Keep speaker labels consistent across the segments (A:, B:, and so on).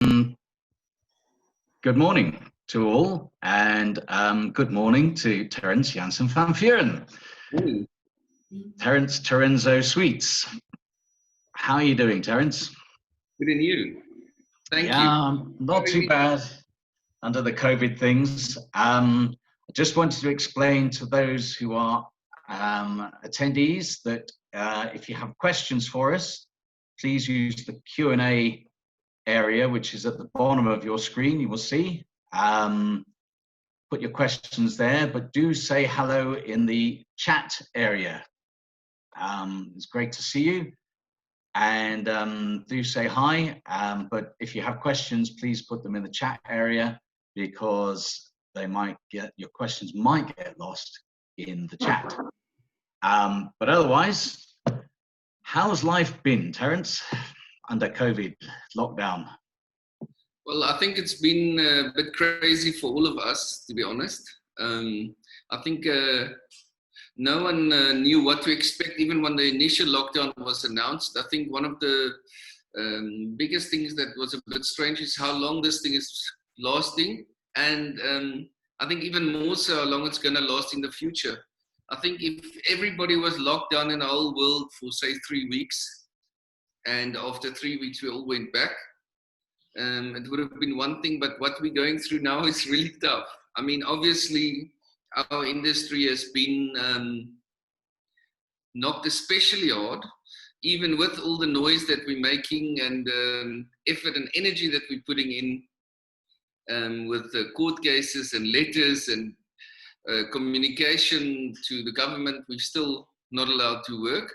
A: Good morning to all, and good morning to Terence Jansen Van Vuuren. Terence Terenzo Sweets. How are you doing, Terence?
B: Good, and you? Thank you.
A: Not too bad under the COVID things. I just wanted to explain to those who are attendees that if you have questions for us, please use the Q&A area, which is at the bottom of your screen. You will see. Put your questions there, but do say hello in the chat area. It's great to see you, and do say hi. But if you have questions, please put them in the chat area, because your questions might get lost in the chat. But otherwise, how's life been, Terence, under COVID lockdown?
B: Well, I think it's been a bit crazy for all of us, to be honest. I think no one knew what to expect, even when the initial lockdown was announced. I think one of the biggest things that was a bit strange is how long this thing is lasting, and I think even more so how long it's going to last in the future. I think if everybody was locked down in the whole world for, say, 3 weeks, and after 3 weeks we all went back, it would have been one thing, but what we're going through now is really tough. I mean, obviously, our industry has been knocked especially hard, even with all the noise that we're making and effort and energy that we're putting in with the court cases and letters and communication to the government. We're still not allowed to work,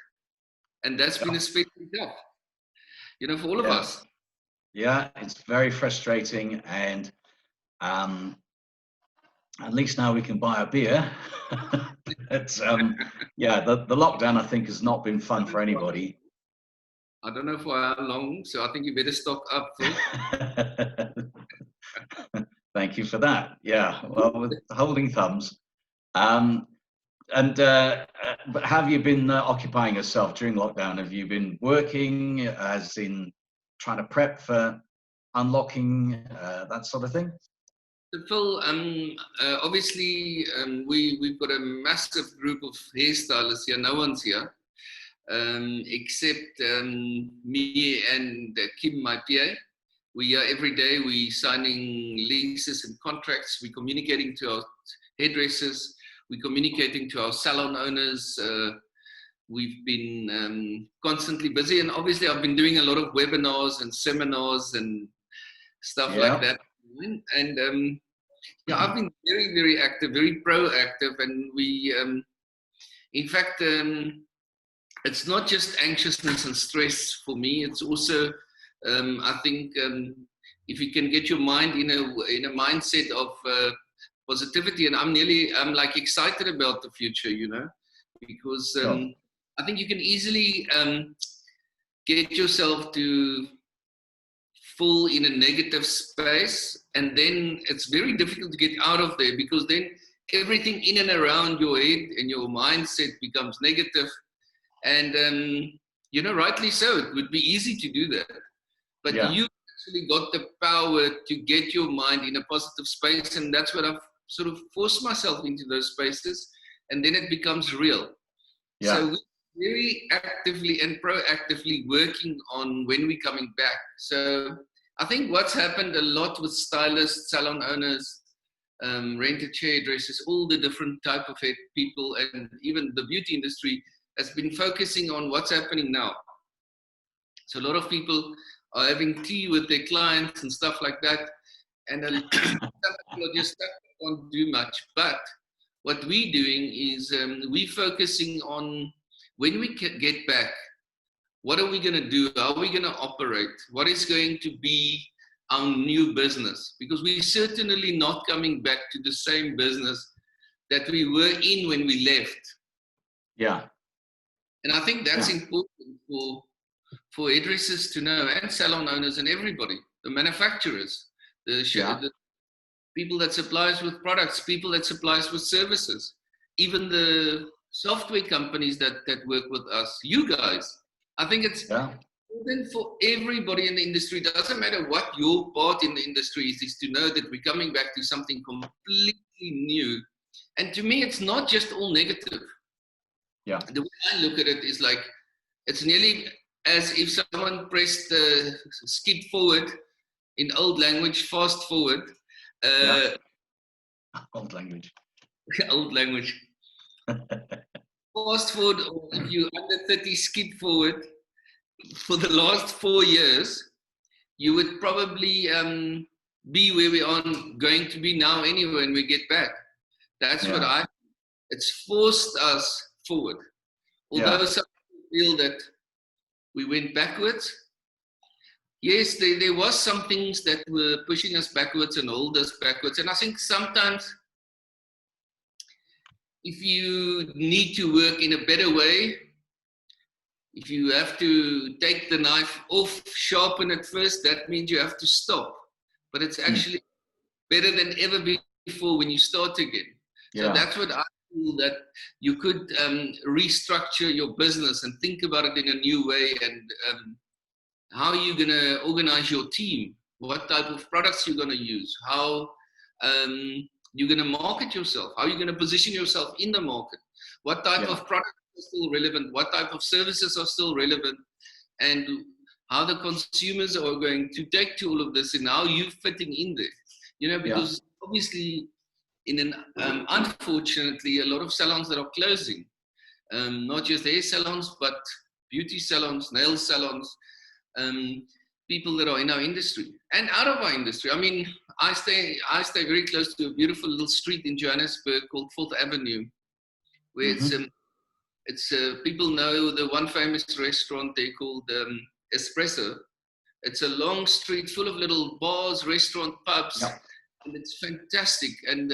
B: and that's been especially tough, for all of us.
A: Yeah, it's very frustrating, and at least now we can buy a beer. But the lockdown, I think, has not been fun for anybody.
B: I don't know for how long, so I think you better stock up, Phil.
A: Thank you for that. Yeah, well, with holding thumbs. But how have you been occupying yourself during lockdown? Have you been working, as in trying to prep for unlocking, that sort of thing?
B: So Phil, obviously we've got a massive group of hairstylists here. No one's here except me and Kim, my PA. We are every day. We signing leases and contracts. We're communicating to our hairdressers. We're communicating to our salon owners. We've been constantly busy, and obviously I've been doing a lot of webinars and seminars and stuff like that. And I've been very, very active, very proactive, and we, in fact, it's not just anxiousness and stress for me. It's also, I think, if you can get your mind in a mindset of positivity, and I'm like excited about the future, because I think you can easily get yourself to fall in a negative space, and then it's very difficult to get out of there, because then everything in and around your head and your mindset becomes negative. And rightly so, it would be easy to do that, but you actually got the power to get your mind in a positive space, and that's what I've sort of forced myself into, those spaces, and then it becomes real. So we're very actively and proactively working on when we're coming back. So I think what's happened a lot with stylists, salon owners, rented hairdressers, all the different type of head people, and even the beauty industry has been focusing on what's happening now. So a lot of people are having tea with their clients and stuff like that, and some people are just can't do much. But what we're doing is we're focusing on, when we get back, what are we going to do? How are we going to operate? What is going to be our new business? Because we're certainly not coming back to the same business that we were in when we left. Yeah. And I think that's important for hairdressers to know, and salon owners and everybody, the manufacturers, the people that supply us with products, people that supply us with services, even the software companies that work with us, you guys. I think it's important for everybody in the industry. It doesn't matter what your part in the industry is to know that we're coming back to something completely new. And to me, it's not just all negative.
A: Yeah.
B: The way I look at it is like, it's nearly as if someone pressed the skip forward in old language, fast forward.
A: Old language.
B: Old language. Fast forward, or if you under 30 skip forward for the last 4 years, you would probably be where we are going to be now anyway when we get back. That's what it's forced us forward. Although some people feel that we went backwards, yes, there was some things that were pushing us backwards and hold us backwards. And I think sometimes if you need to work in a better way, if you have to take the knife off, sharpen it first, that means you have to stop. But it's actually better than ever before when you start again. So that's what I feel, that you could restructure your business and think about it in a new way, and how you're going to organize your team, what type of products you're going to use, how you're going to market yourself, how you're going to position yourself in the market, what type of products are still relevant, what type of services are still relevant, and how the consumers are going to take to all of this, and how you fitting in there. You know, because obviously, unfortunately, a lot of salons that are closing, not just hair salons, but beauty salons, nail salons, people that are in our industry and out of our industry. I mean, I stay very close to a beautiful little street in Johannesburg called 4th Avenue, where it's people know the one famous restaurant they called Espresso. It's a long street full of little bars, restaurant, pubs, and it's fantastic. And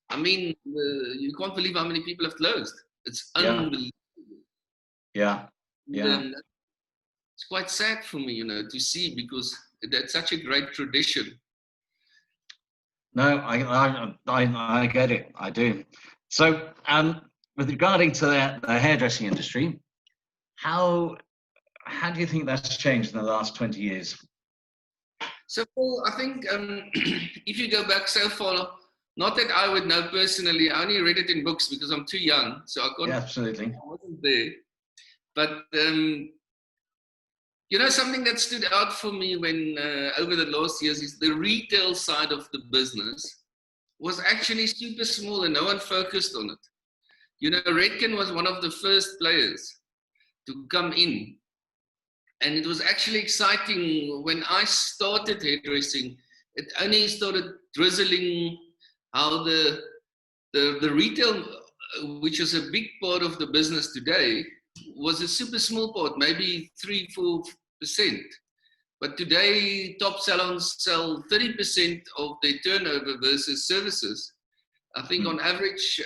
B: I mean, you can't believe how many people have closed. It's unbelievable. It's quite sad for me, you know, to see, because that's such a great tradition.
A: No, I get it. I do. So, with regarding to the hairdressing industry, how do you think that's changed in the last 20 years?
B: So, Paul, I think if you go back so far, not that I would know personally, I only read it in books because I'm too young, so I couldn't.
A: Absolutely.
B: I wasn't there. But you know, something that stood out for me when over the last years is the retail side of the business was actually super small and no one focused on it. You know, Redken was one of the first players to come in. And it was actually exciting when I started hairdressing. It only started drizzling how the retail, which is a big part of the business today, was a super small part, maybe 3-4%. But today, top salons sell 30% of their turnover versus services. I think on average,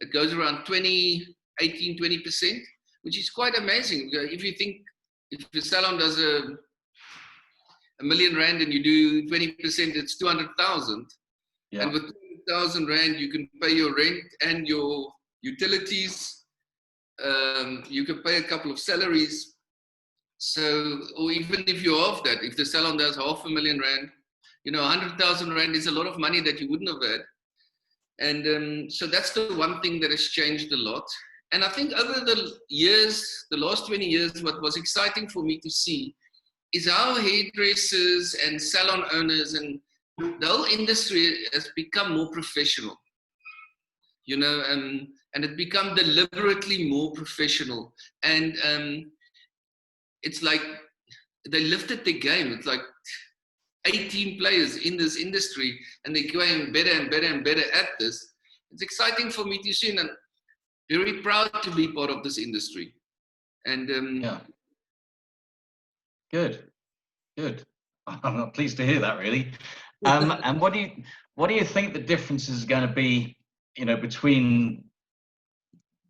B: it goes around 18-20%, which is quite amazing. If you think, if a salon does a million rand and you do 20%, it's 200,000. And with 200,000 rand, you can pay your rent and your utilities. You can pay a couple of salaries. So, or even if you're off that, if the salon does 500,000 rand, you know, 100,000 rand is a lot of money that you wouldn't have had. And so that's the one thing that has changed a lot. And I think over the years, the last 20 years, what was exciting for me to see is how hairdressers and salon owners and the whole industry has become more professional, you know, and it become deliberately more professional. And it's like they lifted the game. It's like 18 players in this industry, and they're going better and better and better at this. It's exciting for me to see, and I'm very proud to be part of this industry. And
A: Good. I'm pleased to hear that, really. And what do you think the difference is going to be, you know, between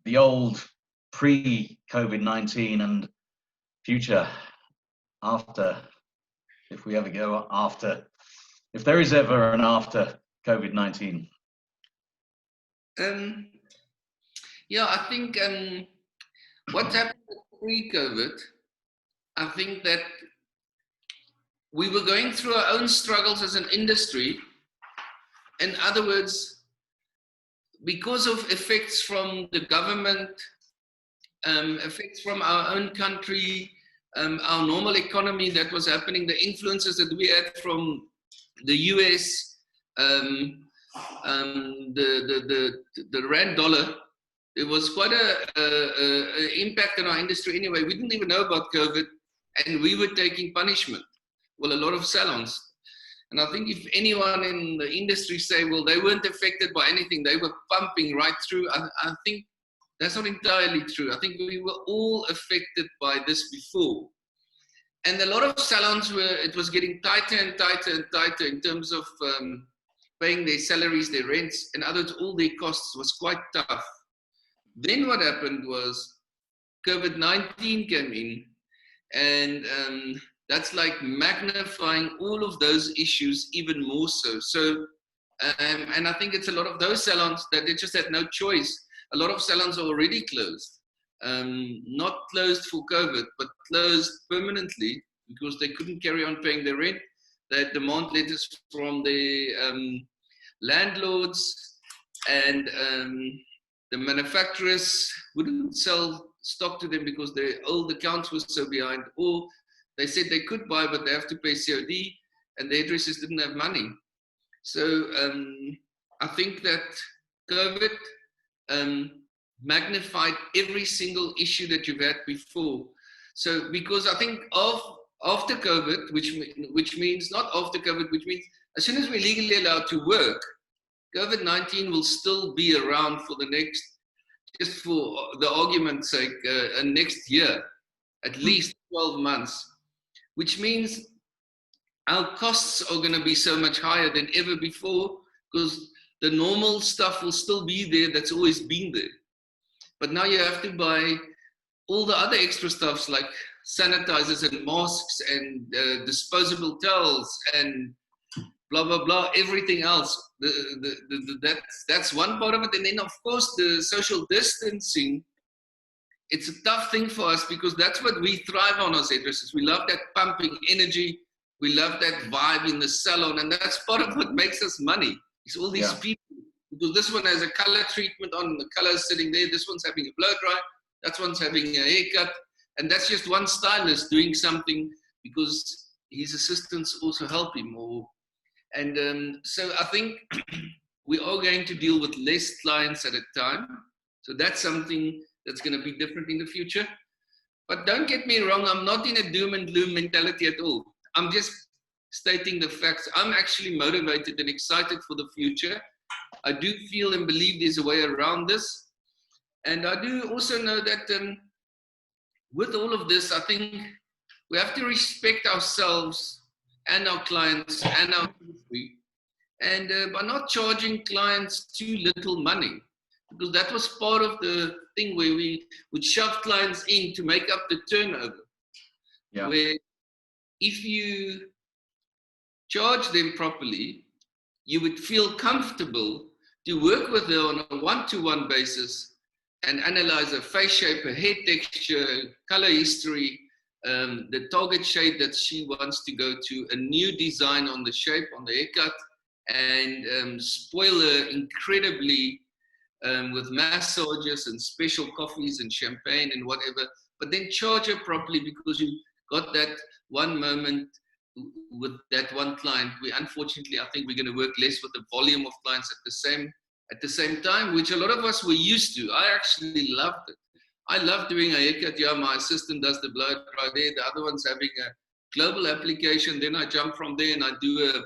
A: the old pre-COVID-19 and future after, if we ever go after, if there is ever an after COVID-19?
B: Yeah, I think what happened pre-COVID I think that we were going through our own struggles as an industry. In other words, because of effects from the government, effects from our own country, our normal economy that was happening, the influences that we had from the US, the rand dollar, it was quite a impact on our industry anyway. We didn't even know about COVID, and we were taking punishment. Well, a lot of salons. And I think if anyone in the industry say, well, they weren't affected by anything, they were pumping right through, I think that's not entirely true. I think we were all affected by this before. And a lot of salons it was getting tighter and tighter and tighter in terms of paying their salaries, their rents, and others, all their costs was quite tough. Then what happened was COVID-19 came in, and that's like magnifying all of those issues even more so. So, and I think it's a lot of those salons that they just had no choice. A lot of salons are already closed, not closed for COVID, but closed permanently because they couldn't carry on paying their rent. They had demand letters from the landlords, and the manufacturers wouldn't sell stock to them because their old accounts were so behind, or they said they could buy, but they have to pay COD, and the hairdressers didn't have money. So I think that COVID magnified every single issue that you've had before. So because I think after COVID, which means not after COVID, which means as soon as we're legally allowed to work, COVID-19 will still be around for the next, just for the argument's sake, next year, at least 12 months, which means our costs are going to be so much higher than ever before because the normal stuff will still be there that's always been there. But now you have to buy all the other extra stuffs like sanitizers and masks and disposable towels and blah, blah, blah, everything else. That's one part of it. And then, of course, the social distancing, it's a tough thing for us because that's what we thrive on as hairdressers. We love that pumping energy. We love that vibe in the salon. And that's part of what makes us money. It's all these people. Because this one has a color treatment on, the color is sitting there. This one's having a blow dry. That one's having a haircut. And that's just one stylist doing something because his assistants also help him. So I think we are going to deal with less clients at a time. So that's something that's going to be different in the future. But don't get me wrong, I'm not in a doom and gloom mentality at all. I'm just stating the facts. I'm actually motivated and excited for the future. I do feel and believe there's a way around this. And I do also know that with all of this, I think we have to respect ourselves and our clients and our industry. And by not charging clients too little money, because that was part of the thing where we would shove clients in to make up the turnover. Yeah. Where if you charge them properly, you would feel comfortable to work with her on a one-to-one basis and analyze her face shape, her hair texture, color history, the target shade that she wants to go to, a new design on the shape, on the haircut, and spoil her incredibly with massages and special coffees and champagne and whatever, but then charge her properly because you got that one moment with that one client. We unfortunately, I think we're going to work less with the volume of clients at the same time, which a lot of us were used to. I actually loved it. I love doing a haircut. Yeah, my assistant does the blow dry there. The other one's having a global application. Then I jump from there and I do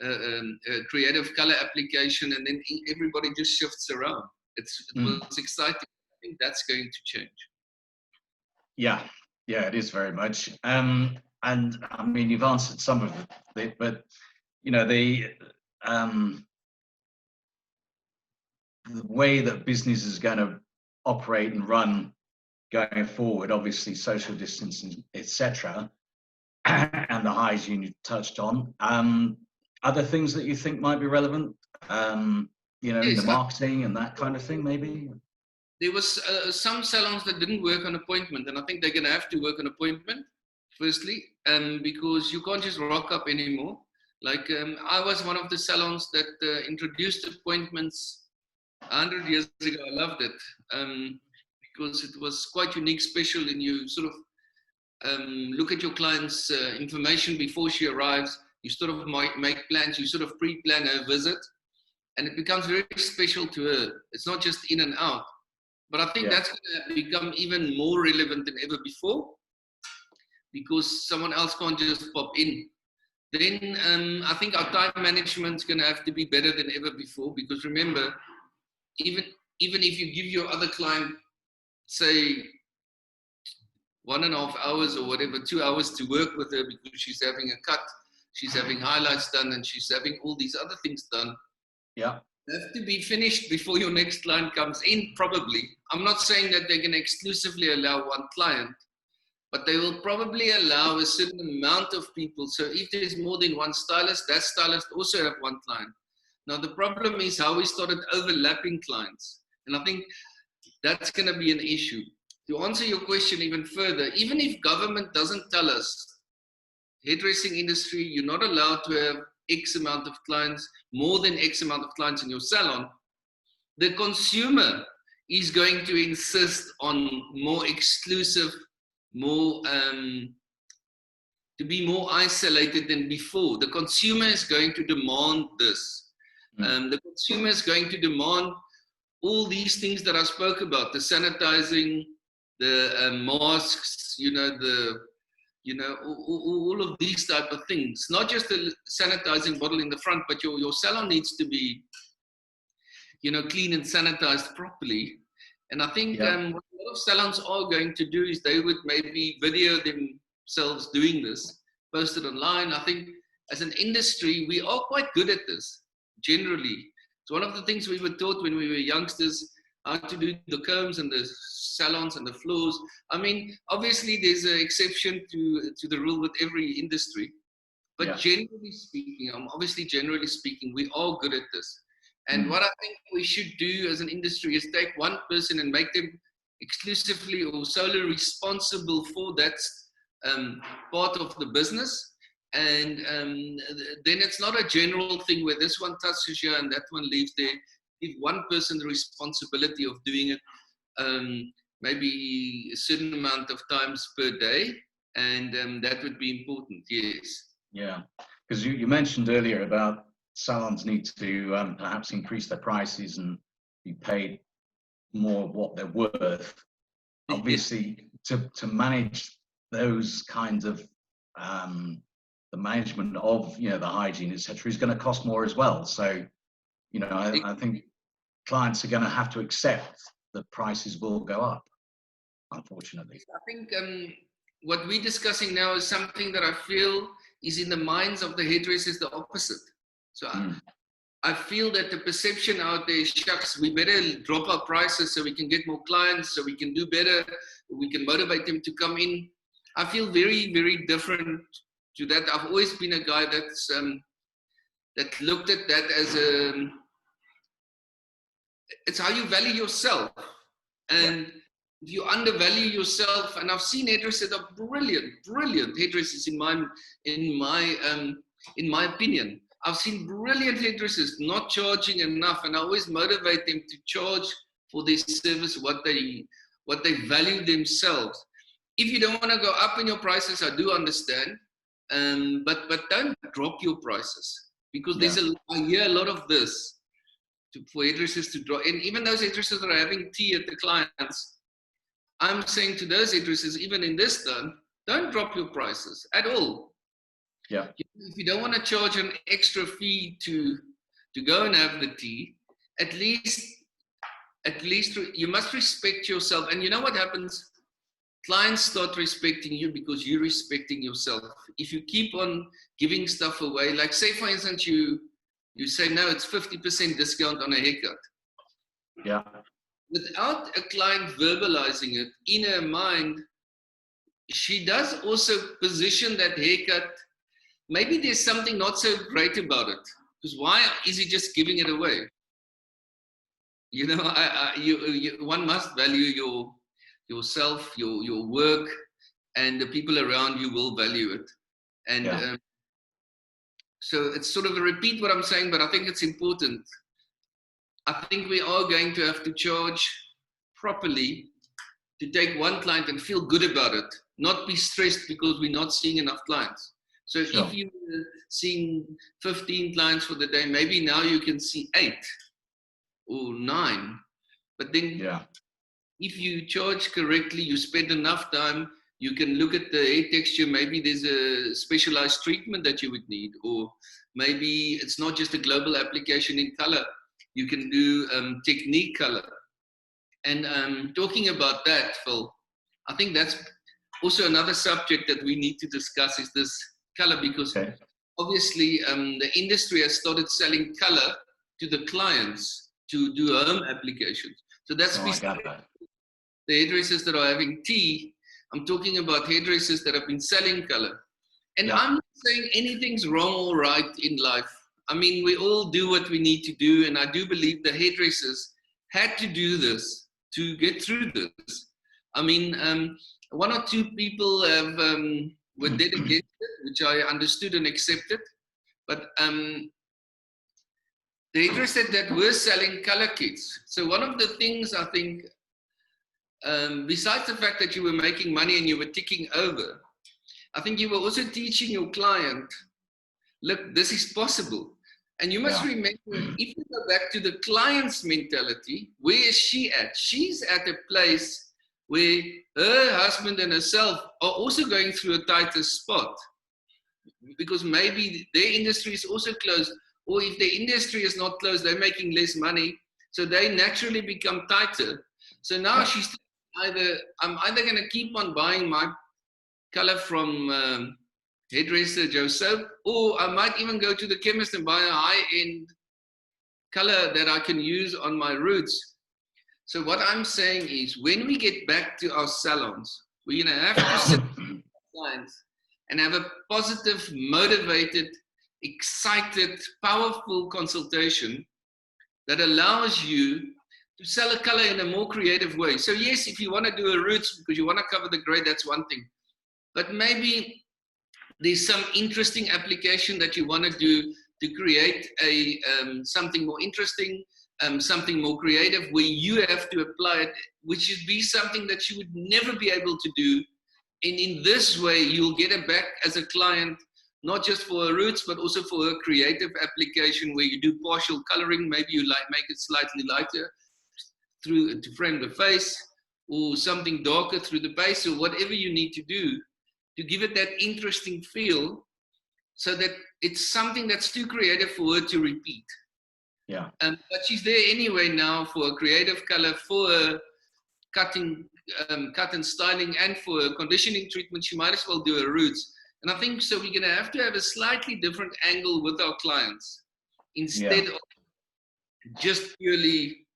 B: a creative color application, and then everybody just shifts around. It was exciting. I think that's going to change.
A: Yeah, it is very much. And I mean, you've answered some of it, but you know, the way that business is going to operate and run going forward, obviously social distancing, etc., and the hygiene you touched on. Other things that you think might be relevant, you know, in the marketing and that kind of thing, maybe?
B: There was some salons that didn't work on appointment, and I think they're going to have to work on appointment. firstly, because you can't just rock up anymore. Like I was one of the salons that introduced appointments 100 years ago. I loved it because it was quite unique, special, and you sort of look at your client's information before she arrives. You sort of make plans. You sort of pre-plan her visit, and it becomes very special to her. It's not just in and out. But I think that's going to become even more relevant than ever before, because someone else can't just pop in. Then I think our time management is going to have to be better than ever before, because remember, even if you give your other client, say, 1.5 hours or whatever, 2 hours to work with her because she's having a cut, she's having highlights done, and she's having all these other things done.
A: Yeah.
B: They have to be finished before your next client comes in, probably. I'm not saying that they're going to exclusively allow one client, but they will probably allow a certain amount of people. So if there's more than one stylist, that stylist also have one client. Now, the problem is how we started overlapping clients. And I think that's going to be an issue. To answer your question even further, even if government doesn't tell us, hairdressing industry, you're not allowed to have X amount of clients, more than X amount of clients in your salon, the consumer is going to insist on more exclusive, more to be more isolated than before. The consumer is going to demand this. The consumer is going to demand all these things that I spoke about: the sanitizing, the masks, all of these type of things. Not just the sanitizing bottle in the front, but your salon needs to be, clean and sanitized properly. And I think what a lot of salons are going to do is they would maybe video themselves doing this, post it online. I think as an industry, we are quite good at this, generally. It's one of the things we were taught when we were youngsters, how to do the combs and the salons and the floors. I mean, obviously there's an exception to the rule with every industry, but generally speaking, generally speaking, we are good at this. And what I think we should do as an industry is take one person and make them exclusively or solely responsible for that part of the business. And then it's not a general thing where this one touches here and that one leaves there. Give one person the responsibility of doing it, maybe a certain amount of times per day, and that would be important. Yes.
A: Yeah, because you mentioned earlier about salons need to perhaps increase their prices and be paid more of what they're worth. Obviously, to manage those kinds of the management of the hygiene, etc., is going to cost more as well. So I think clients are going to have to accept that prices will go up, unfortunately.
B: I think what we're discussing now is something that I feel is in the minds of the hairdressers the opposite. So I feel that the perception out there is, shucks, we better drop our prices so we can get more clients, so we can do better, we can motivate them to come in. I feel very, very different to that. I've always been a guy that's that looked at that as it's how you value yourself. And if you undervalue yourself, and I've seen hairdressers that are brilliant hairdressers in my opinion. I've seen brilliant hairdressers not charging enough, and I always motivate them to charge for their service what they value themselves. If you don't want to go up in your prices, I do understand, but don't drop your prices, because I hear a lot of this for hairdressers to drop. And even those hairdressers that are having tea at the clients, I'm saying to those hairdressers, even in this term, don't drop your prices at all.
A: Yeah.
B: If you don't want to charge an extra fee to go and have the tea, at least you must respect yourself. And you know what happens? Clients start respecting you because you're respecting yourself. If you keep on giving stuff away, like say for instance, you say, no, it's 50% discount on a haircut.
A: Yeah.
B: Without a client verbalizing it, in her mind, she does also position that haircut. Maybe there's something not so great about it, because why is he just giving it away? One must value yourself, your work, and the people around you will value it. And
A: Yeah.
B: so it's sort of a repeat what I'm saying, but I think it's important. I think we are going to have to charge properly to take one client and feel good about it, not be stressed because we're not seeing enough clients. So
A: Sure.
B: if you're seeing 15 clients for the day, maybe now you can see 8 or 9. But then
A: Yeah.
B: if you charge correctly, you spend enough time, you can look at the hair texture. Maybe there's a specialized treatment that you would need, or maybe it's not just a global application in color. You can do technique color. And talking about that, Phil, I think that's also another subject that we need to discuss is this color, because
A: Okay.
B: obviously the industry has started selling color to the clients to do home applications. So that's
A: I got that.
B: the hairdressers that are having tea. I'm talking about hairdressers that have been selling color. And I'm not saying anything's wrong or right in life. I mean, we all do what we need to do. And I do believe the hairdressers had to do this to get through this. I mean, 1 or 2 people have were dead against it, which I understood and accepted. But the hairdressers that were selling color kits. So one of the things I think, besides the fact that you were making money and you were ticking over, I think you were also teaching your client, look, this is possible. And you must remember, if you go back to the client's mentality, where is she at? She's at a place where her husband and herself are also going through a tighter spot, because maybe their industry is also closed, or if their industry is not closed, they're making less money, so they naturally become tighter. So now she's I'm either going to keep on buying my color from hairdresser Joe Soap, or I might even go to the chemist and buy a high-end color that I can use on my roots. So what I'm saying is, when we get back to our salons, we're going to have to sit with clients and have a positive, motivated, excited, powerful consultation that allows you to sell a color in a more creative way. So yes, if you want to do a roots because you want to cover the gray, that's one thing. But maybe there's some interesting application that you want to do to create a something more interesting, something more creative, where you have to apply it, which would be something that you would never be able to do. And in this way, you'll get it back as a client, not just for a roots, but also for a creative application where you do partial coloring. Maybe you make it slightly lighter to frame the face, or something darker through the base, or whatever you need to do to give it that interesting feel, so that it's something that's too creative for her to repeat.
A: Yeah.
B: But she's there anyway now for a creative color, for a cut and styling, and for a conditioning treatment. She might as well do her roots. And I think so we're going to have a slightly different angle with our clients, instead of just purely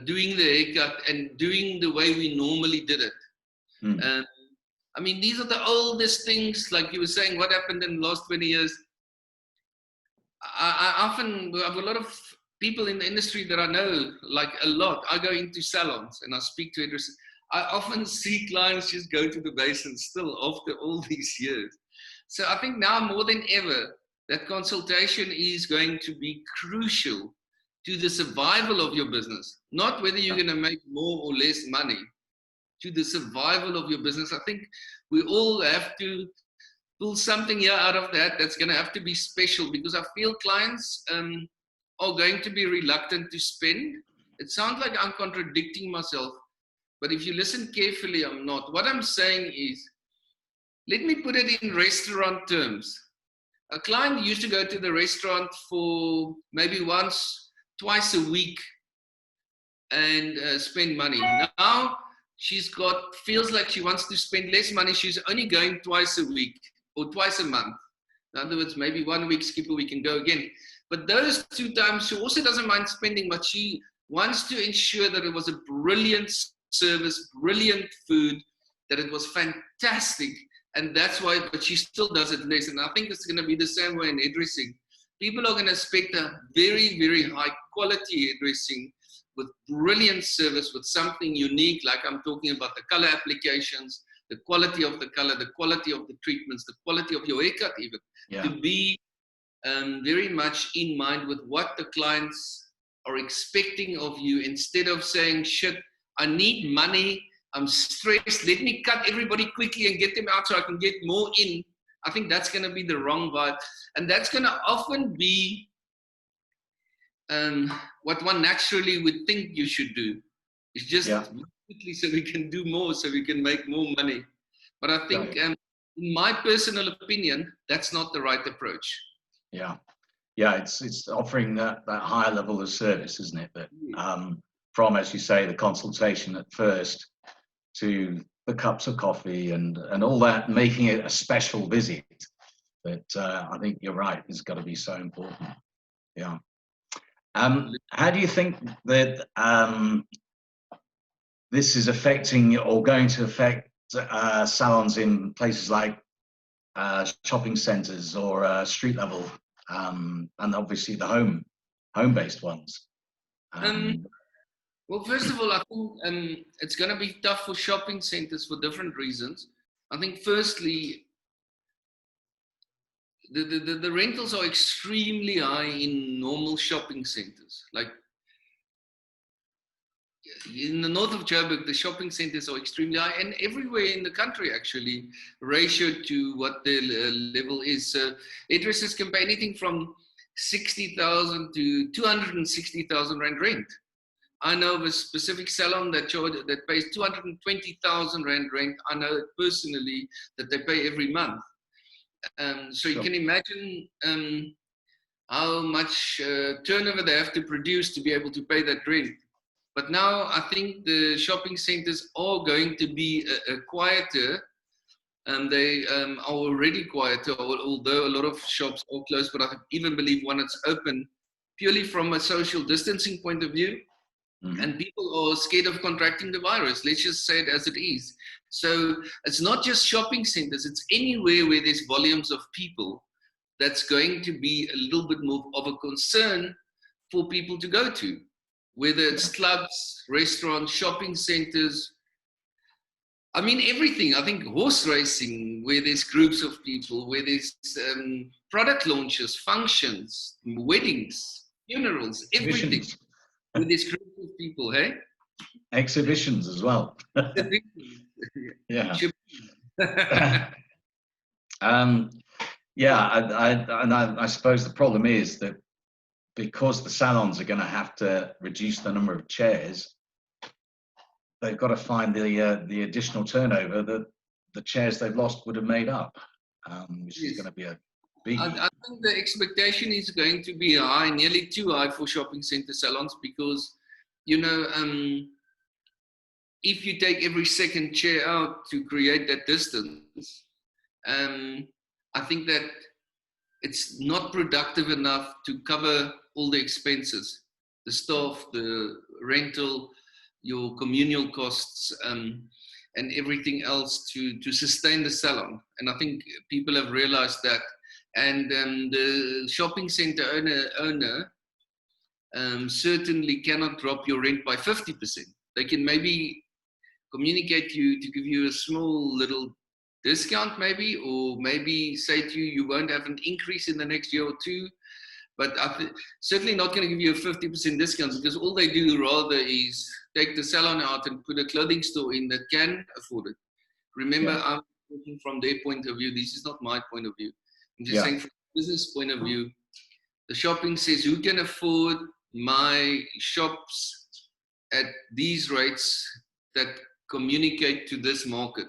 B: doing the haircut and doing the way we normally did it. I mean, these are the oldest things, like you were saying, what happened in the last 20 years. I often have a lot of people in the industry that I know, like a lot. I go into salons and I speak to hairdressers. I often see clients just go to the basin still after all these years. So I think now more than ever, that consultation is going to be crucial to the survival of your business, not whether you're going to make more or less money. To the survival of your business. I think we all have to pull something here out of that that's going to have to be special, because I feel clients are going to be reluctant to spend. It sounds like I'm contradicting myself, but if you listen carefully, I'm not. What I'm saying is, let me put it in restaurant terms. A client used to go to the restaurant for maybe once, twice a week and spend money. Now, feels like she wants to spend less money. She's only going twice a week or twice a month. In other words, maybe 1 week, skip a week and go again. But those 2 times, she also doesn't mind spending, but she wants to ensure that it was a brilliant service, brilliant food, that it was fantastic. And that's why, but she still does it less. And I think it's going to be the same way in hairdressing. People are going to expect a very, very high quality hairdressing, with brilliant service, with something unique, like I'm talking about the color applications, the quality of the color, the quality of the treatments, the quality of your haircut even, to be very much in mind with what the clients are expecting of you, instead of saying, shit, I need money, I'm stressed, let me cut everybody quickly and get them out so I can get more in. I think that's going to be the wrong vibe. And that's going to often be what one naturally would think you should do. It's just quickly so we can do more, so we can make more money. But I think, in my personal opinion, that's not the right approach.
A: Yeah, it's offering that higher level of service, isn't it? That from, as you say, the consultation at first to the cups of coffee and all that, making it a special visit. That I think you're right, it's got to be so important. Yeah. How do you think that this is affecting or going to affect salons in places like shopping centres or street level, and obviously the home-based ones?
B: Well, first of all, I think it's going to be tough for shopping centres for different reasons. I think firstly, the rentals are extremely high in normal shopping centres. Like in the north of Joburg, the shopping centres are extremely high, and everywhere in the country actually, ratio to what the level is. So hairdressers can pay anything from 60,000 to 260,000 rand rent. I know of a specific salon that pays 220,000 rand rent. I know personally that they pay every month. So you can imagine how much turnover they have to produce to be able to pay that rent. But now I think the shopping centers are going to be quieter, and they are already quieter, although a lot of shops are closed. But I even believe one that's open purely from a social distancing point of view. And people are scared of contracting the virus. Let's just say it as it is. So it's not just shopping centers, it's anywhere where there's volumes of people that's going to be a little bit more of a concern for people to go to, whether it's clubs, restaurants, shopping centers. I mean, everything. I think horse racing, where there's groups of people, where there's product launches, functions, weddings, funerals, everything. With this group of people, hey?
A: Exhibitions as well. Yeah. I suppose the problem is that because the salons are going to have to reduce the number of chairs, they've got to find the additional turnover that the chairs they've lost would have made up, which is going to be a big...
B: I think the expectation is going to be high, nearly too high for shopping center salons, because, you know, if you take every second chair out to create that distance, I think that it's not productive enough to cover all the expenses, the staff, the rental, your communal costs, and everything else to sustain the salon. And I think people have realized that. And the shopping center owner certainly cannot drop your rent by 50%. They can maybe communicate to give you a small little discount maybe, or maybe say to you, you won't have an increase in the next year or two. But certainly not going to give you a 50% discount, because all they do rather is take the salon out and put a clothing store in that can afford it. Remember, I'm talking from their point of view. This is not my point of view. I'm just saying from a business point of view, the shopping says, who can afford my shops at these rates that communicate to this market?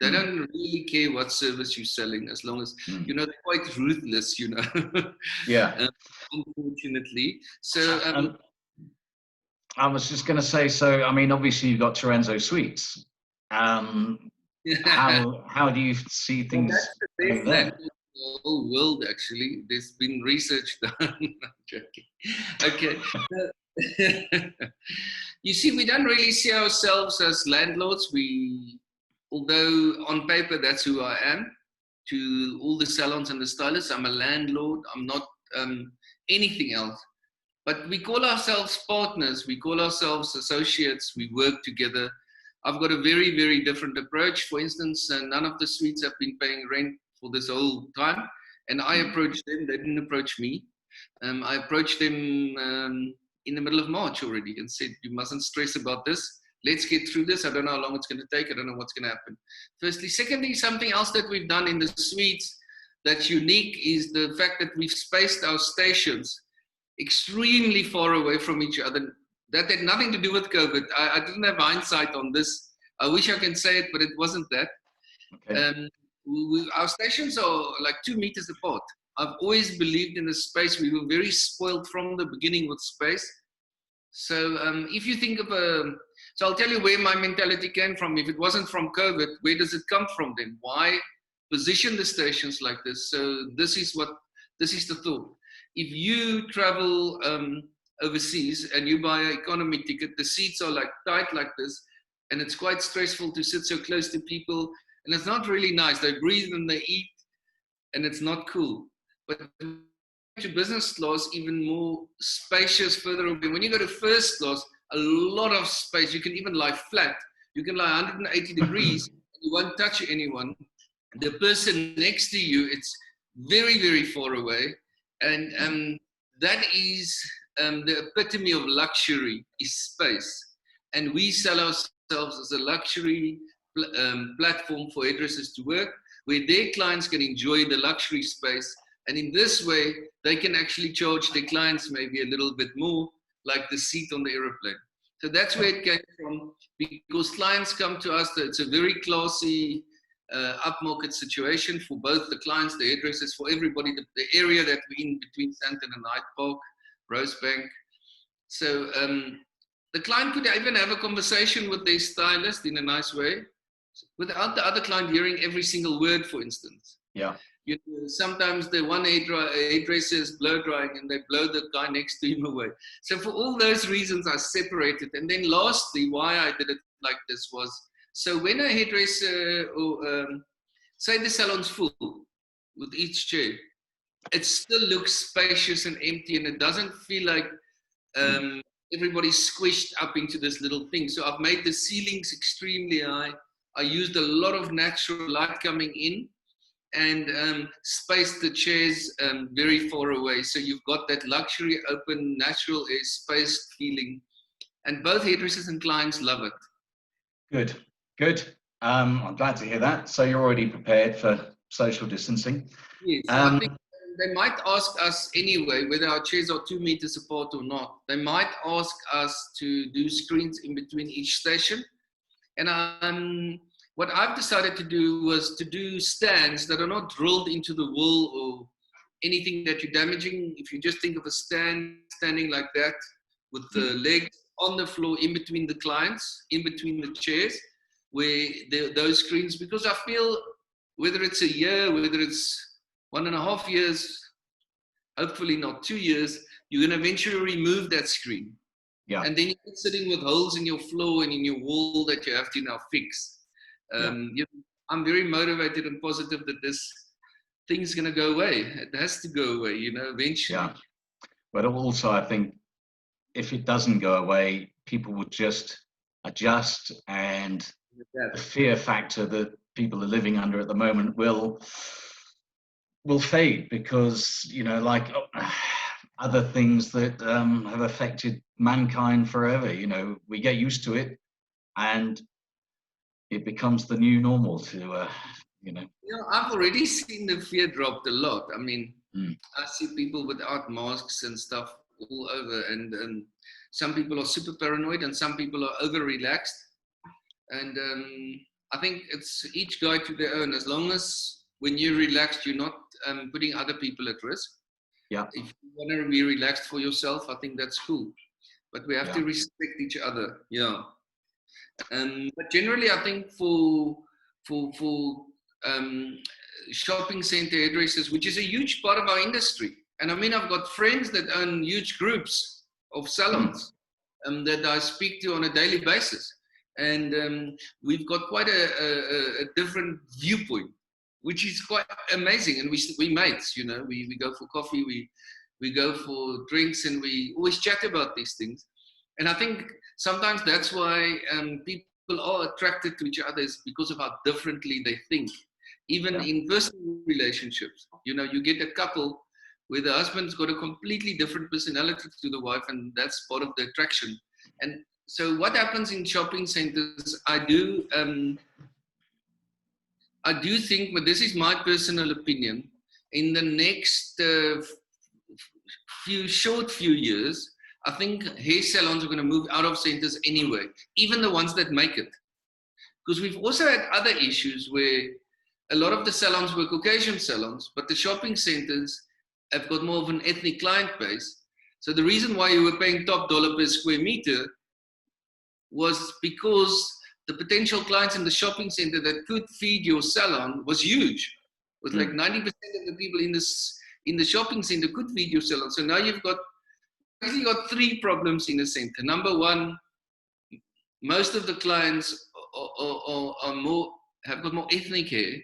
B: They don't really care what service you're selling, as long as, you know, they're quite ruthless, you know. Unfortunately. So,
A: I was just going to say, so, I mean, obviously you've got Terrenzo Suites. How do you see things?
B: Well, that's the best the whole world, actually. There's been research done. I'm joking. Okay. You see, we don't really see ourselves as landlords. Although on paper that's who I am, to all the salons and the stylists, I'm a landlord. I'm not anything else. But we call ourselves partners. We call ourselves associates. We work together. I've got a very, very different approach. For instance, none of the suites have been paying rent for this whole time. And I approached them, they didn't approach me. I approached them in the middle of March already and said, you mustn't stress about this. Let's get through this. I don't know how long it's going to take. I don't know what's going to happen. Firstly. Secondly, something else that we've done in the suites that's unique is the fact that we've spaced our stations extremely far away from each other. That had nothing to do with COVID. I didn't have hindsight on this. I wish I can say it, but it wasn't that. Okay. Our stations are like 2 meters apart. I've always believed in the space. We were very spoiled from the beginning with space. So if you think of so I'll tell you where my mentality came from. If it wasn't from COVID, where does it come from then? Why position the stations like this? So this is the thought. If you travel overseas and you buy an economy ticket, the seats are like tight like this, and it's quite stressful to sit so close to people, and it's not really nice. They breathe and they eat, and it's not cool. But to business class, even more spacious, further away. When you go to first class, a lot of space. You can even lie flat. You can lie 180 degrees. You won't touch anyone. The person next to you, it's very, very far away. And that is the epitome of luxury, is space. And we sell ourselves as a luxury platform for hairdressers to work, where their clients can enjoy the luxury space. And in this way, they can actually charge their clients maybe a little bit more, like the seat on the aeroplane. So that's where it came from, because clients come to us. It's a very classy, upmarket situation for both the clients, the hairdressers, for everybody. The area that we're in between Sandton and Hyde Park, Rosebank. So the client could even have a conversation with their stylist in a nice way, without the other client hearing every single word, for instance.
A: Yeah.
B: You know, sometimes the one hairdresser is blow drying and they blow the guy next to him away. So for all those reasons, I separated. And then lastly, why I did it like this was, so when a hairdresser, or say the salon's full with each chair, it still looks spacious and empty, and it doesn't feel like everybody's squished up into this little thing. So I've made the ceilings extremely high. I used a lot of natural light coming in, and spaced the chairs very far away. So you've got that luxury, open, natural air, spaced feeling. And both hairdressers and clients love it.
A: Good, good. I'm glad to hear that. So you're already prepared for social distancing.
B: Yes, I think they might ask us anyway, whether our chairs are 2 meters apart or not. They might ask us to do screens in between each station. And what I've decided to do was to do stands that are not drilled into the wall or anything that you're damaging. If you just think of a standing like that with the legs on the floor in between the clients, in between the chairs, where those screens, because I feel whether it's a year, whether it's 1.5 years, hopefully not 2 years, you're going to eventually remove that screen.
A: Yeah.
B: And then you're sitting with holes in your floor and in your wall that you have to now fix. I'm very motivated and positive that this thing's going to go away. It has to go away, eventually.
A: Yeah. But also, I think if it doesn't go away, people will just adjust, and the fear factor that people are living under at the moment will fade, because, like other things that have affected mankind forever, we get used to it, and it becomes the new normal to,
B: I've already seen the fear dropped a lot. I mean, I see people without masks and stuff all over, and some people are super paranoid and some people are over relaxed. And I think it's each guy to their own. As long as when you're relaxed, you're not putting other people at risk.
A: Yeah.
B: If you want to be relaxed for yourself, I think that's cool. But we have to respect each other. Yeah. But generally, I think for shopping center hairdressers, which is a huge part of our industry, and I mean, I've got friends that own huge groups of salons that I speak to on a daily basis, and we've got quite a different viewpoint, which is quite amazing. And we mates, we go for coffee, we go for drinks, and we always chat about these things. And I think sometimes that's why people are attracted to each other is because of how differently they think. Even in personal relationships, you know, you get a couple where the husband's got a completely different personality to the wife, and that's part of the attraction. And so what happens in shopping centers, I do think, but this is my personal opinion, in the next few years, I think hair salons are going to move out of centers anyway, even the ones that make it. Because we've also had other issues where a lot of the salons were Caucasian salons, but the shopping centers have got more of an ethnic client base. So the reason why you were paying top dollar per square meter was because the potential clients in the shopping center that could feed your salon was huge. It was like 90% of the people in the shopping center could feed your salon. So now you've got three problems in the center. Number one, most of the clients have got more ethnic hair.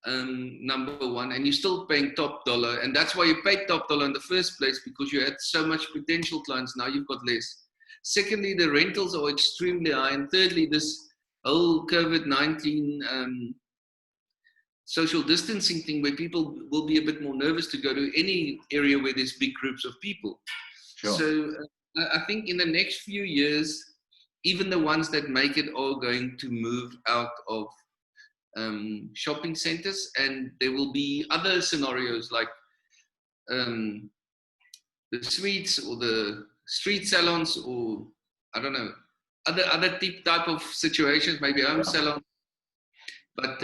B: Number one, and you're still paying top dollar, and that's why you paid top dollar in the first place, because you had so much potential clients. Now you've got less. Secondly, the rentals are extremely high, and thirdly, this whole COVID-19 social distancing thing, where people will be a bit more nervous to go to any area where there's big groups of people. Sure. So I think in the next few years, even the ones that make it are going to move out of shopping centers, and there will be other scenarios like the suites or the street salons, or I don't know, other type of situations, maybe home salons. But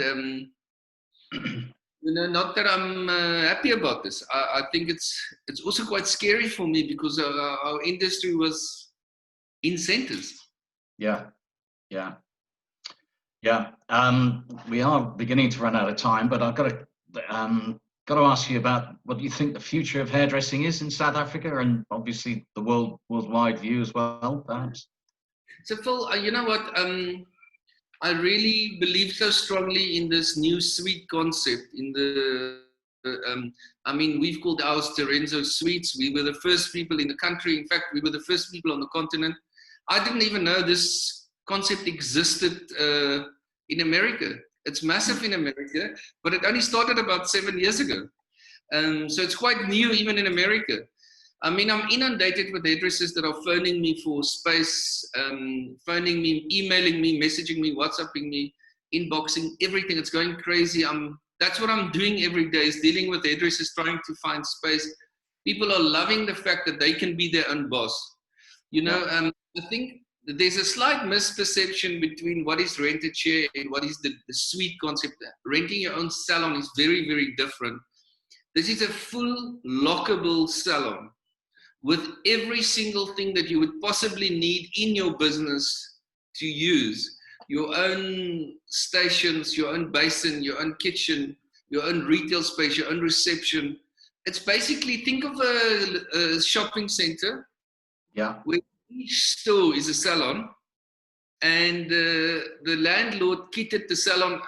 B: you know, not that I'm happy about this. I think it's also quite scary for me, because our industry was in centers.
A: Yeah. We are beginning to run out of time, but I've got to ask you about what you think the future of hairdressing is in South Africa, and obviously the worldwide view as well, perhaps.
B: So Phil, you know what? I really believe so strongly in this new suite concept. I mean, we've called ours Terenzo Suites. We were the first people in the country. In fact, we were the first people on the continent. I didn't even know this concept existed in America. It's massive in America, but it only started about 7 years ago. So it's quite new even in America. I mean, I'm inundated with hairdressers that are phoning me for space, phoning me, emailing me, messaging me, WhatsApping me, inboxing, everything. It's going crazy. That's what I'm doing every day, is dealing with hairdressers, trying to find space. People are loving the fact that they can be their own boss. You know, I think there's a slight misperception between what is rented chair and what is the suite concept. Renting your own salon is very, very different. This is a full lockable salon with every single thing that you would possibly need in your business to use. Your own stations, your own basin, your own kitchen, your own retail space, your own reception. It's basically, think of a shopping center. Yeah. Where each store is a salon, and the landlord kitted the salon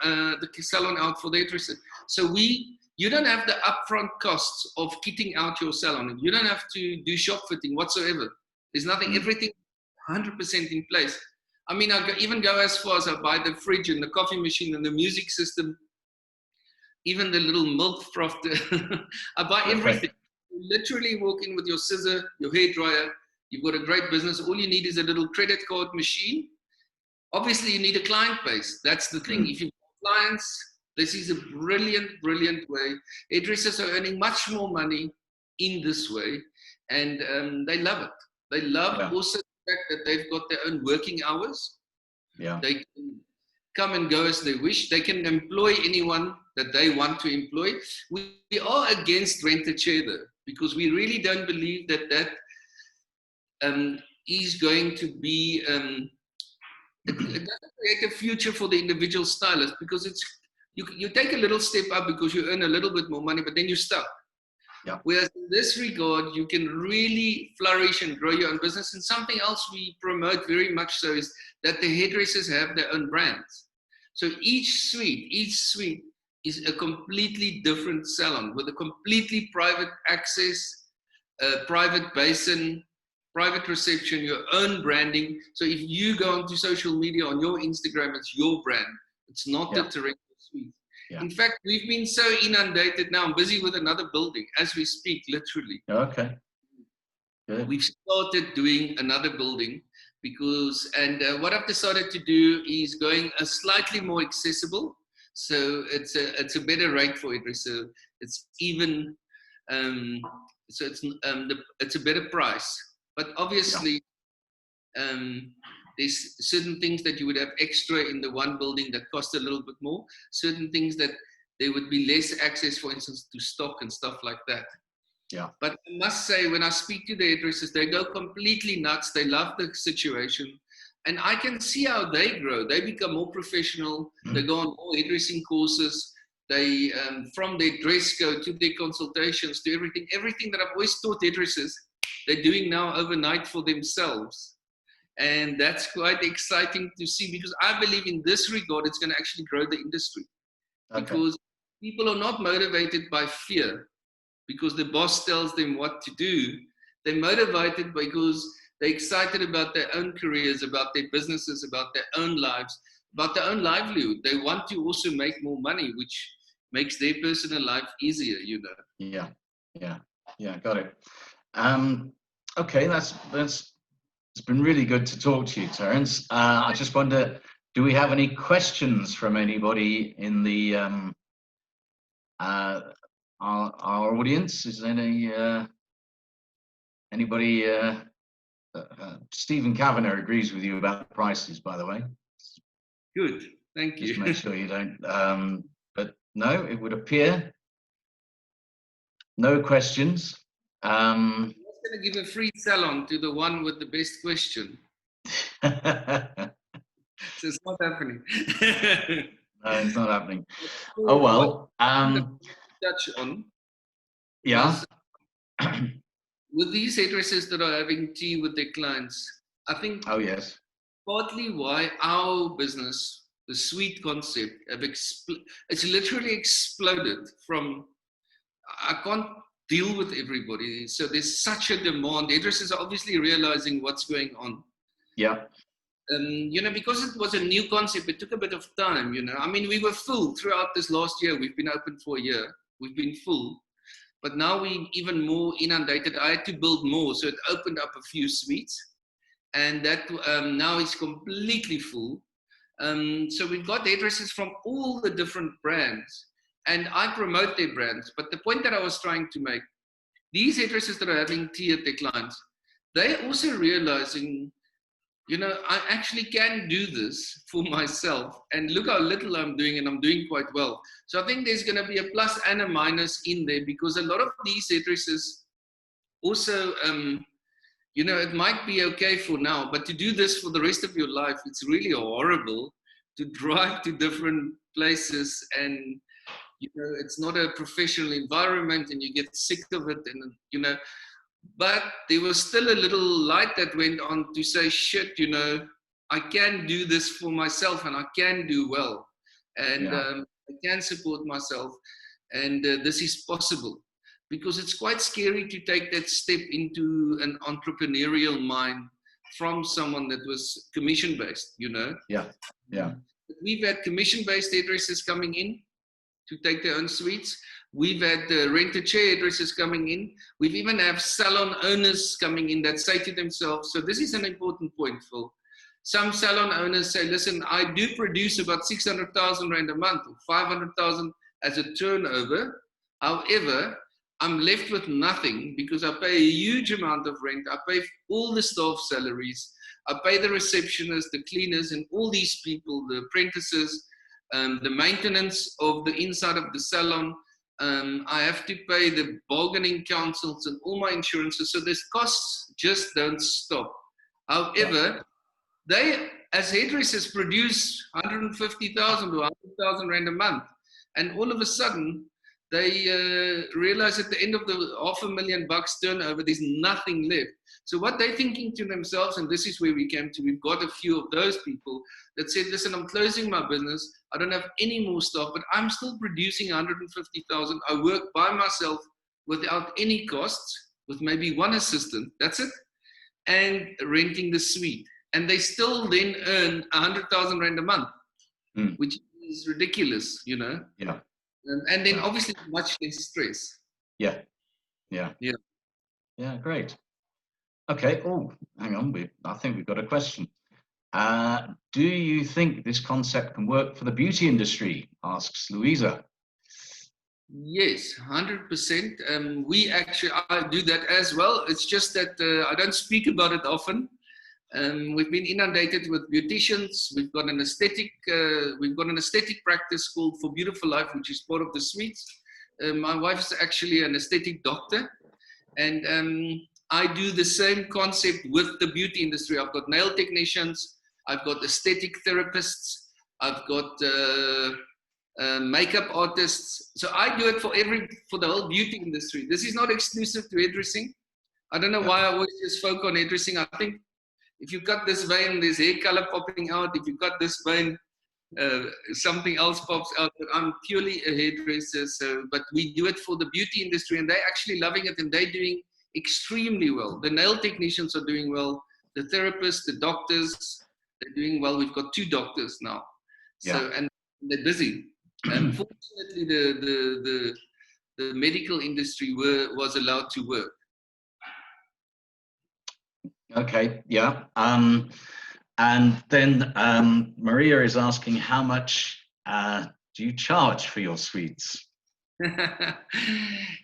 B: out for the hairdresser. So you don't have the upfront costs of kitting out your salon. You don't have to do shop fitting whatsoever. There's nothing, everything 100% in place. I mean, I even go as far as I buy the fridge and the coffee machine and the music system, even the little milk frother. I buy everything. You literally walk in with your scissor, your hairdryer. You've got a great business. All you need is a little credit card machine. Obviously, you need a client base. That's the thing. If you've got clients, this is a brilliant, brilliant way. Hairdressers are earning much more money in this way, and they love it. They love also the fact that they've got their own working hours. Yeah. They can come and go as they wish. They can employ anyone that they want to employ. We are against rent-a chair, though, because we really don't believe that is going to be it doesn't create a future for the individual stylist, because it's you take a little step up because you earn a little bit more money, but then you're stuck. Yeah. Whereas in this regard, you can really flourish and grow your own business. And something else we promote very much so is that the hairdressers have their own brands. So each suite is a completely different salon with a completely private access, private basin, private reception, your own branding. So if you go onto social media on your Instagram, it's your brand. It's not the Terence Suite.
A: Yeah.
B: In fact, we've been so inundated now. I'm busy with another building as we speak, literally.
A: Okay. Good.
B: We've started doing another building because, and what I've decided to do is going a slightly more accessible. So it's a better rate for it. So it's even, so it's a better price. But obviously, there's certain things that you would have extra in the one building that cost a little bit more. Certain things that there would be less access, for instance, to stock and stuff like that.
A: Yeah.
B: But I must say, when I speak to the hairdressers, they go completely nuts. They love the situation. And I can see how they grow. They become more professional. They go on more hairdressing courses. They, from their dress code to their consultations to everything that I've always taught hairdressers, they're doing now overnight for themselves. And that's quite exciting to see, because I believe in this regard, it's going to actually grow the industry.
A: Okay.
B: Because people are not motivated by fear, because the boss tells them what to do. They're motivated because they're excited about their own careers, about their businesses, about their own lives, about their own livelihood. They want to also make more money, which makes their personal life easier, you know.
A: Yeah, got it. Okay, it's been really good to talk to you, Terence. I just wonder, do we have any questions from anybody in the our audience? Is there anybody? Stephen Kavanagh agrees with you about the prices, by the way.
B: Good, thank you.
A: Just make sure you don't. But no, it would appear no questions.
B: I'm going to give a free salon to the one with the best question. So it's not happening.
A: No, it's not happening. Oh well.
B: Touch on.
A: Yeah.
B: With these hairdressers that are having tea with their clients, I think.
A: Oh yes.
B: Partly why our business, the suite concept, it's literally exploded from. I can't deal with everybody. So there's such a demand. Hairdressers are obviously realizing what's going on.
A: Yeah.
B: You know, because it was a new concept, it took a bit of time, you know. I mean, we were full throughout this last year. We've been open for a year. We've been full. But now we're even more inundated. I had to build more. So it opened up a few suites. And that now is completely full. So we've got hairdressers from all the different brands. And I promote their brands. But the point that I was trying to make, these hairdressers that are having tea at their clients, they're also realizing, you know, I actually can do this for myself. And look how little I'm doing, and I'm doing quite well. So I think there's going to be a plus and a minus in there, because a lot of these hairdressers also, you know, it might be okay for now, but to do this for the rest of your life, it's really horrible to drive to different places, and you know, it's not a professional environment, and you get sick of it, and you know. But there was still a little light that went on to say, shit, you know, I can do this for myself, and I can do well, and I can support myself, and this is possible. Because it's quite scary to take that step into an entrepreneurial mind from someone that was commission-based, you know.
A: Yeah.
B: We've had commission-based hairdressers coming in to take their own suites. We've had rent-a-chair hairdressers coming in. We've even have salon owners coming in that say to themselves, so this is an important point, Phil. Some salon owners say, listen, I do produce about 600,000 Rand a month, or 500,000 as a turnover. However, I'm left with nothing because I pay a huge amount of rent. I pay all the staff salaries. I pay the receptionists, the cleaners, and all these people, the apprentices, the maintenance of the inside of the salon. I have to pay the bargaining councils and all my insurances. So these costs just don't stop. However, they, as hairdressers, produce 150,000 or 100,000 Rand a month. And all of a sudden, they realize at the end of the $500,000 turnover, there's nothing left. So what they're thinking to themselves, and this is where we came to, we've got a few of those people that said, listen, I'm closing my business. I don't have any more staff, but I'm still producing 150,000. I work by myself without any costs, with maybe one assistant. That's it. and renting the suite. And they still then earn 100,000 Rand a month, which is ridiculous, you know.
A: Yeah.
B: And then obviously much less stress.
A: Yeah. Yeah. Yeah. Yeah. Great. Okay. Oh, hang on. I think we've got a question. Do you think this concept can work for the beauty industry? Asks Louisa.
B: Yes, 100%. I do that as well. It's just that I don't speak about it often. We've been inundated with beauticians. We've got an aesthetic practice called For Beautiful Life, which is part of the suites. My wife is actually an aesthetic doctor, and I do the same concept with the beauty industry. I've got nail technicians, I've got aesthetic therapists, I've got makeup artists. So I do it for the whole beauty industry. This is not exclusive to hairdressing. I don't know why I always just focus on hairdressing. I think if you cut this vein, there's hair color popping out. If you cut this vein, something else pops out. But I'm purely a hairdresser. But we do it for the beauty industry, and they're actually loving it, and they're doing extremely well. The nail technicians are doing well. The therapists, the doctors, they're doing well. We've got 2 doctors now, and they're busy. Unfortunately, the medical industry was allowed to work.
A: Okay, yeah. And then Maria is asking, how much do you charge for your suites?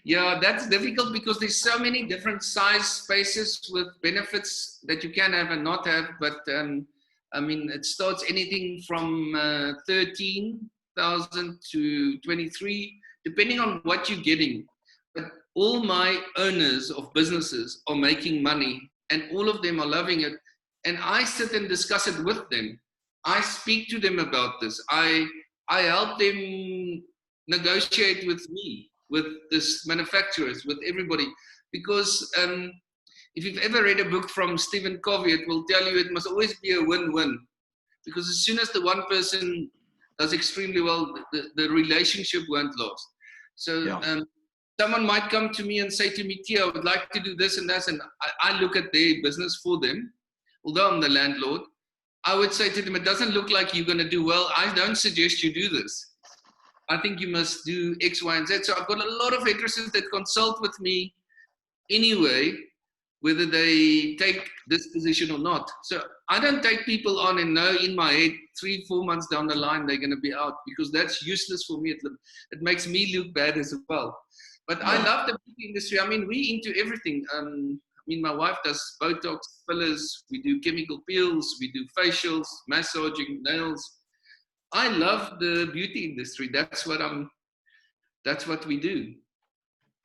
B: Yeah, that's difficult because there's so many different size spaces with benefits that you can have and not have. But I mean, it starts anything from 13,000 to 23, depending on what you're getting. But all my owners of businesses are making money, and all of them are loving it. And I sit and discuss it with them. I speak to them about this. I help them negotiate with me, with this manufacturers, with everybody. Because if you've ever read a book from Stephen Covey, it will tell you it must always be a win-win. Because as soon as the one person does extremely well, the relationship won't last. So someone might come to me and say to me, Tia, I would like to do this and that. And I look at their business for them. Although I'm the landlord, I would say to them, it doesn't look like you're going to do well. I don't suggest you do this. I think you must do X, Y, and Z. So I've got a lot of hairdressers that consult with me anyway, whether they take this position or not. So I don't take people on and know in my head 3-4 months down the line they're going to be out, because that's useless for me. It makes me look bad as well. But I love the beauty industry. I mean, we into everything. I mean, my wife does Botox, fillers, we do chemical peels, we do facials, massaging, nails. I love the beauty industry. That's what we do.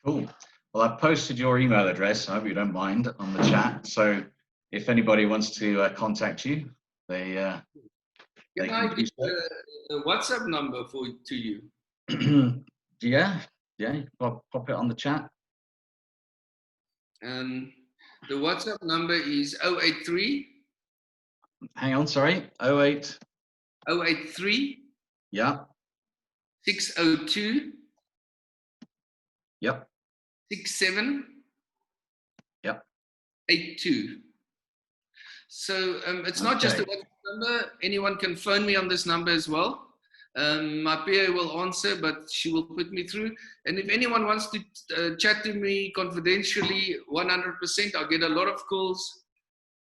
A: Cool. Well, I've posted your email address, I hope you don't mind, on the chat. So if anybody wants to contact you, they
B: can I give a WhatsApp number to you?
A: Yeah, pop it on the chat.
B: The WhatsApp number is 083.
A: Hang on, sorry.
B: 083.
A: Yeah.
B: 602.
A: Yep.
B: 67.
A: Yep.
B: 82. So it's not just a WhatsApp number. Anyone can phone me on this number as well. My PA will answer, but she will put me through. And if anyone wants to chat to me confidentially, 100%, I get a lot of calls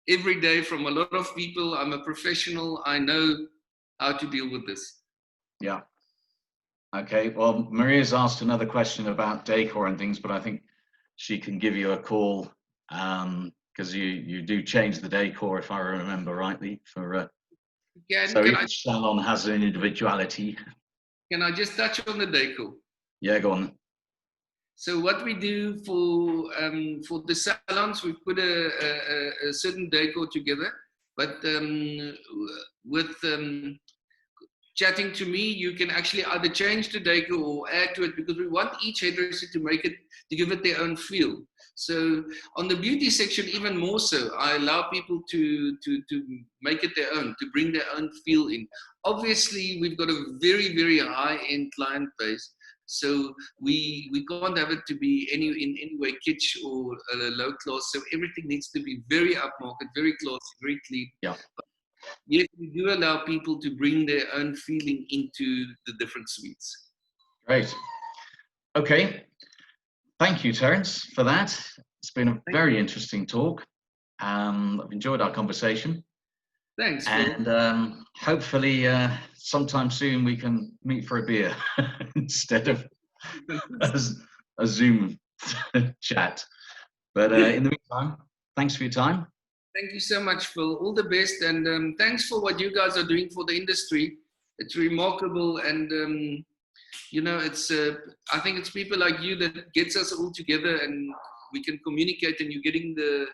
B: every day from a lot of people. I'm a professional. I know how to deal with this.
A: Yeah. Okay. Well, Maria's asked another question about decor and things, but I think she can give you a call because you do change the decor, if I remember rightly, for so each salon has an individuality.
B: Can I just touch on the decor?
A: Yeah, go on.
B: So what we do for the salons, we put a certain decor together, but with chatting to me, you can actually either change the decor or add to it, because we want each hairdresser to give it their own feel. So on the beauty section, even more so, I allow people to make it their own, to bring their own feel in. Obviously, we've got a very, very high-end client base. So we can't have it to be in any way kitsch or low class. So everything needs to be very upmarket, very classy, very clean.
A: Yeah.
B: Yet we do allow people to bring their own feeling into the different suites.
A: Great. Okay. Thank you, Terence, for that. It's been a very interesting talk. I've enjoyed our conversation.
B: Thanks, Phil.
A: And hopefully sometime soon we can meet for a beer instead of a Zoom chat. But in the meantime, thanks for your time.
B: Thank you so much, Phil. All the best, and thanks for what you guys are doing for the industry. It's remarkable, and you know, it's I think it's people like you that gets us all together, and we can communicate, and you're getting the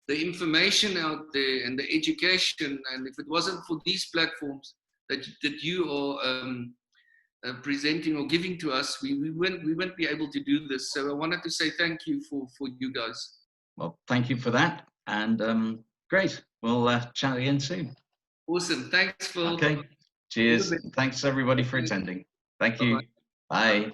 B: information out there and the education. And if it wasn't for these platforms that you are presenting or giving to us, we wouldn't be able to do this. So I wanted to say thank you for you guys.
A: Well, thank you for that, and great. We'll chat again soon.
B: Awesome. Thanks, Phil.
A: Okay. Cheers. Thanks everybody for attending. Thank you.
B: Bye-bye.
A: Bye.